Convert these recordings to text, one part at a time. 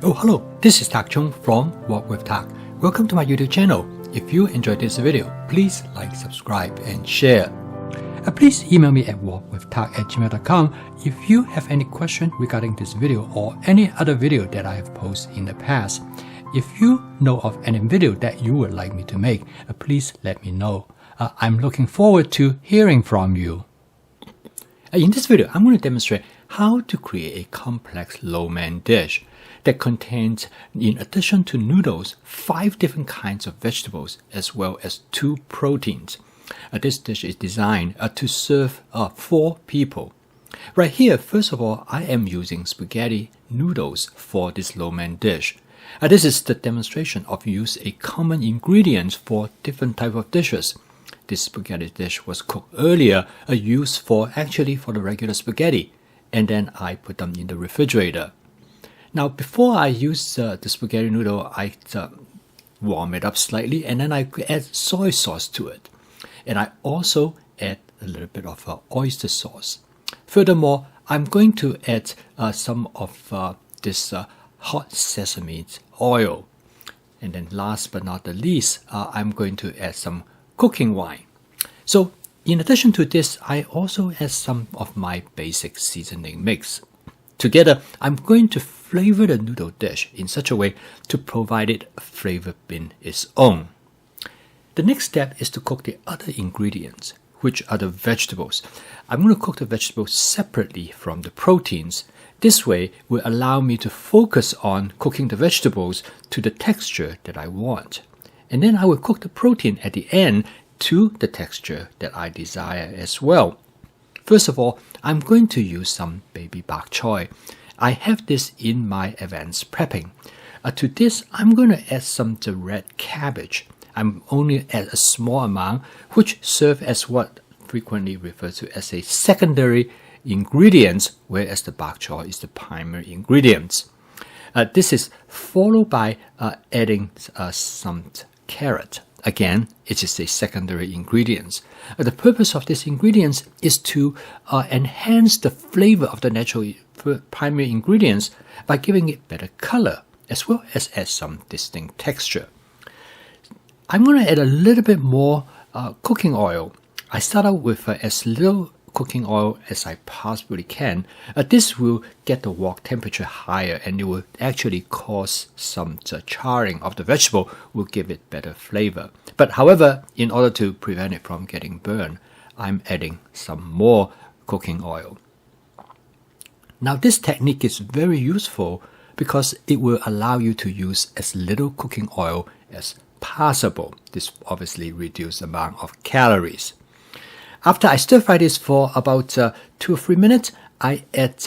Oh, hello, this is Tak Chung from Walk with Tak. Welcome to my YouTube channel. If you enjoyed this video, please like, subscribe, and share. Please email me at walkwithtak@gmail.com if you have any question regarding this video or any other video that I have posted in the past. If you know of any video that you would like me to make, please let me know. I'm looking forward to hearing from you. In this video, I'm going to demonstrate how to create a complex lo mein dish that contains, in addition to noodles, 5 different kinds of vegetables as well as 2 proteins. This dish is designed to serve 4 people. Right here, first of all, I am using spaghetti noodles for this lo mein dish. This is the demonstration of use a common ingredient for different type of dishes. This spaghetti dish was cooked earlier, used for the regular spaghetti, and then I put them in the refrigerator. Now, before I use the spaghetti noodle, I warm it up slightly, and then I add soy sauce to it. And I also add a little bit of oyster sauce. Furthermore, I'm going to add some of this hot sesame oil. And then last but not the least, I'm going to add some cooking wine. So in addition to this, I also add some of my basic seasoning mix. Together, I'm going to flavor the noodle dish in such a way to provide it a flavor in its own. The next step is to cook the other ingredients, which are the vegetables. I'm going to cook the vegetables separately from the proteins. This way will allow me to focus on cooking the vegetables to the texture that I want. And then I will cook the protein at the end to the texture that I desire as well. First of all, I'm going to use some baby bok choy. I have this in my advanced prepping. To this, I'm going to add some the red cabbage. I'm only add a small amount, which serve as what frequently referred to as a secondary ingredient, whereas the bok choy is the primary ingredient. This is followed by adding some carrot. Again, it is a secondary ingredient. The purpose of this ingredient is to enhance the flavor of the natural primary ingredients by giving it better color, as well as add some distinct texture. I'm going to add a little bit more cooking oil. I start out with as little cooking oil as I possibly can. This will get the wok temperature higher, and it will actually cause some charring of the vegetable, will give it better flavor. But however, in order to prevent it from getting burned, I'm adding some more cooking oil. Now, this technique is very useful because it will allow you to use as little cooking oil as possible. This obviously reduces the amount of calories. After I stir fry this for about 2 or 3 minutes, I add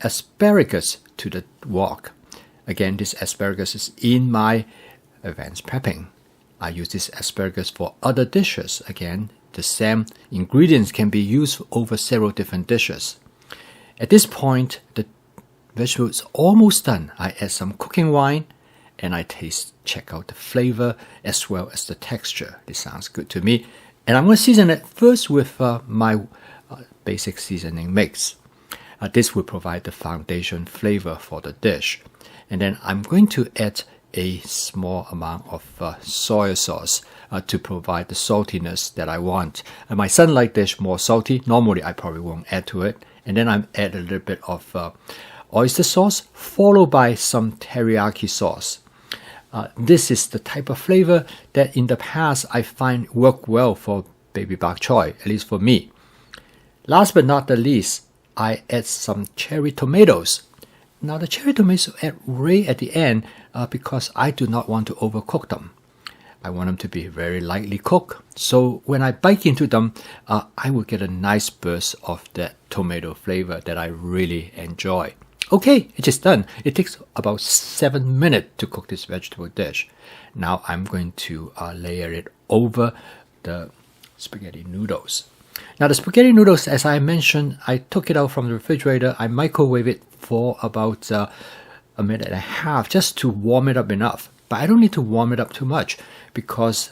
asparagus to the wok. Again, this asparagus is in my advanced prepping. I use this asparagus for other dishes. Again, the same ingredients can be used over several different dishes. At this point, the vegetable is almost done. I add some cooking wine, and I check out the flavor as well as the texture. This sounds good to me. And I'm going to season it first with my basic seasoning mix. This will provide the foundation flavor for the dish. And then I'm going to add a small amount of soy sauce to provide the saltiness that I want. And my son likes this more salty. Normally, I probably won't add to it. And then I add a little bit of oyster sauce, followed by some teriyaki sauce. This is the type of flavor that in the past I find work well for baby bok choy, at least for me. Last but not the least, I add some cherry tomatoes. Now the cherry tomatoes add right at the end because I do not want to overcook them. I want them to be very lightly cooked. So when I bite into them, I will get a nice burst of that tomato flavor that I really enjoy. Okay, it is done. It takes about 7 minutes to cook this vegetable dish. Now I'm going to layer it over the spaghetti noodles. Now the spaghetti noodles, as I mentioned, I took it out from the refrigerator. I microwave it for about a minute and a half just to warm it up enough. But I don't need to warm it up too much because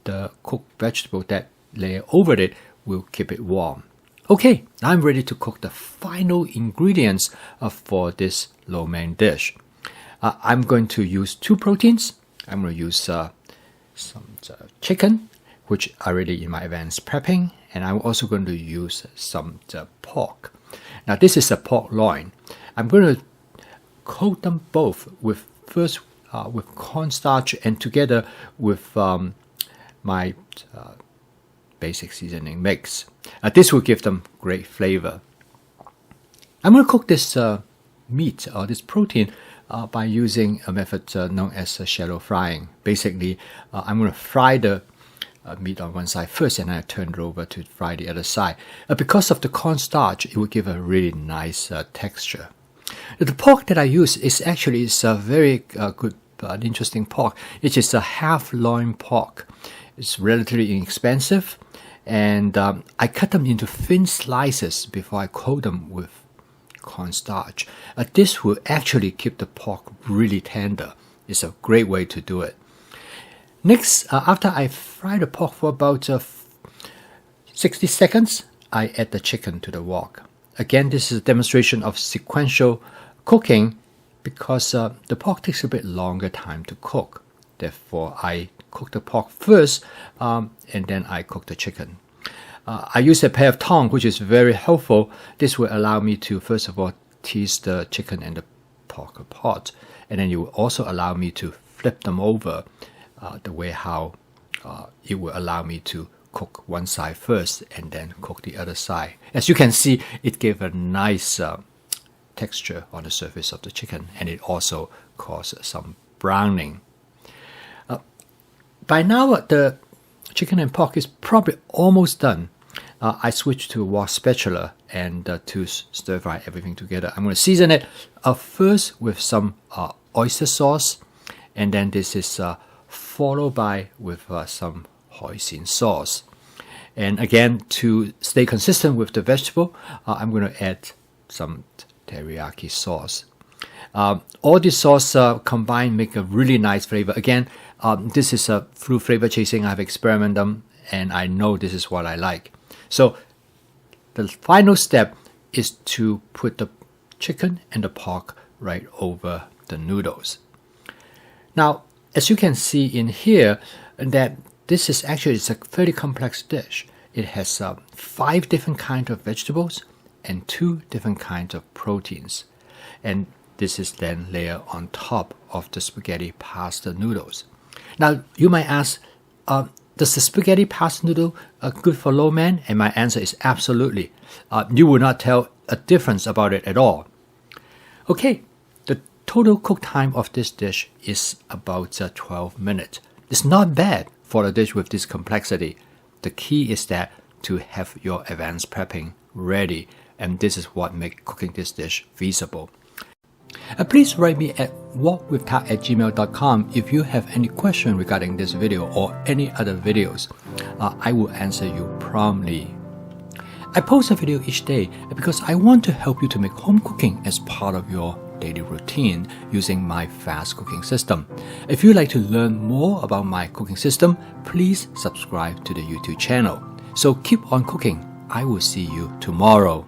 the cooked vegetable that layer over it will keep it warm. Okay, now I'm ready to cook the final ingredients for this lo mein dish. I'm going to use 2 proteins. I'm going to use some chicken, which are already in my advanced prepping, and I'm also going to use some pork. Now this is a pork loin. I'm going to coat them both with with cornstarch and together with my basic seasoning mix. This will give them great flavor. I'm going to cook this meat or this protein by using a method known as shallow frying. Basically, I'm going to fry the meat on one side first, and I turn it over to fry the other side. Because of the cornstarch, it will give a really nice texture. The pork that I use is actually a very good, interesting pork. It is a half loin pork. It's relatively inexpensive, and I cut them into thin slices before I coat them with cornstarch. This will actually keep the pork really tender. It's a great way to do it. Next, after I fry the pork for about 60 seconds, I add the chicken to the wok. Again, this is a demonstration of sequential cooking because the pork takes a bit longer time to cook. Therefore, I cook the pork first and then I cook the chicken. I use a pair of tongs, which is very helpful. This will allow me to, first of all, tease the chicken and the pork apart. And then it will also allow me to flip them over the way how it will allow me to cook one side first and then cook the other side. As you can see, it gave a nice texture on the surface of the chicken, and it also caused some browning. By now, the chicken and pork is probably almost done. I switched to a wok spatula and to stir fry everything together. I'm going to season it first with some oyster sauce, and then this is followed by with some hoisin sauce. And again, to stay consistent with the vegetable, I'm going to add some teriyaki sauce. All this sauce combined make a really nice flavor. Again, this is through flavor chasing. I've experimented them, and I know this is what I like. So the final step is to put the chicken and the pork right over the noodles. Now, as you can see in here, that this is actually a very complex dish. It has 5 different kinds of vegetables and 2 different kinds of proteins. And this is then layered on top of the spaghetti pasta noodles. Now, you might ask, does the spaghetti pasta noodle good for low man? And my answer is absolutely. You will not tell a difference about it at all. Okay, the total cook time of this dish is about 12 minutes. It's not bad for a dish with this complexity. The key is that to have your advanced prepping ready, and this is what makes cooking this dish feasible. Please write me at walkwithtak@gmail.com if you have any question regarding this video or any other videos. I will answer you promptly. I post a video each day because I want to help you to make home cooking as part of your daily routine using my fast cooking system. If you'd like to learn more about my cooking system, please subscribe to the YouTube channel. So keep on cooking. I will see you tomorrow.